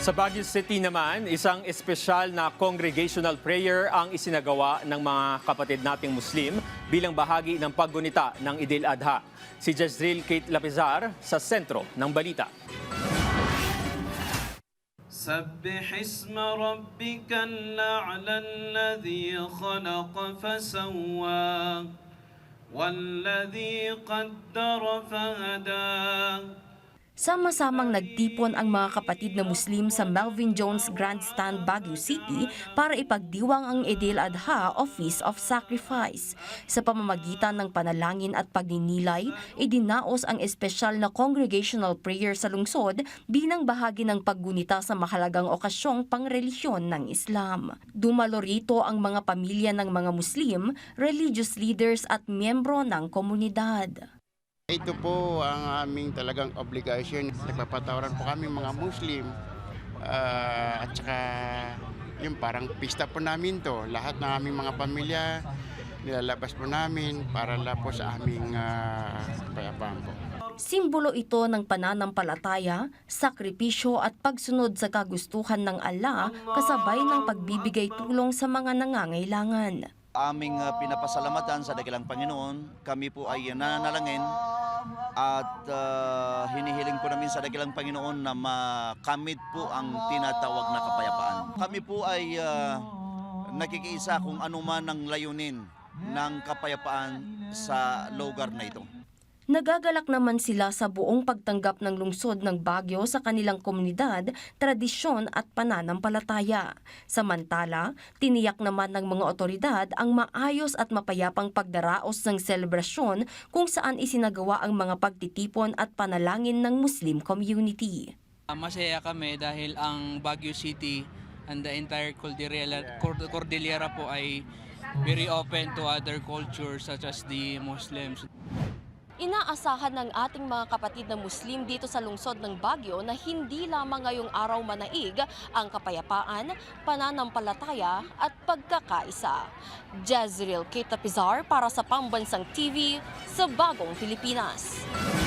Sa Baguio City naman, isang espesyal na congregational prayer ang isinagawa ng mga kapatid nating Muslim bilang bahagi ng paggunita ng Idil Adha. Si Jezreel Kate Lapizar sa sentro ng balita. سبح اسم ربك الأعلى الذي خلق فسوى والذي قدر فهدى. Sama-samang nagtipon ang mga kapatid na Muslim sa Melvin Jones Grandstand, Baguio City para ipagdiwang ang Idil Adha o Feast of Sacrifice. Sa pamamagitan ng panalangin at pagninilay, idinaos ang espesyal na congregational prayer sa lungsod bilang bahagi ng paggunita sa mahalagang okasyong pangrelihiyon ng Islam. Dumalo rito ang mga pamilya ng mga Muslim, religious leaders at miyembro ng komunidad. Ito po ang aming talagang obligation. Nagpapatawaran po kami mga Muslim at saka yung parang pista po namin to. Lahat ng aming mga pamilya nilalabas po namin para po sa aming kapayapaan po. Simbolo ito ng pananampalataya, sakripisyo at pagsunod sa kagustuhan ng Allah kasabay ng pagbibigay tulong sa mga nangangailangan. Aming pinapasalamatan sa dakilang Panginoon. Kami po ay nananalangin at hinihiling po namin sa dakilang Panginoon na makamit po ang tinatawag na kapayapaan. Kami po ay nakikiisa kung anuman ang layunin ng kapayapaan sa lugar na ito. Nagagalak naman sila sa buong pagtanggap ng lungsod ng Baguio sa kanilang komunidad, tradisyon at pananampalataya. Samantala, tiniyak naman ng mga otoridad ang maayos at mapayapang pagdaraos ng selebrasyon kung saan isinagawa ang mga pagtitipon at panalangin ng Muslim community. Masaya kami dahil ang Baguio City and the entire Cordillera po ay very open to other cultures such as the Muslims. Inaasahan ng ating mga kapatid na Muslim dito sa lungsod ng Baguio na hindi lamang ngayong araw manaig ang kapayapaan, pananampalataya at pagkakaisa. Jezreel Kate Lapizar para sa Pambansang TV sa Bagong Pilipinas.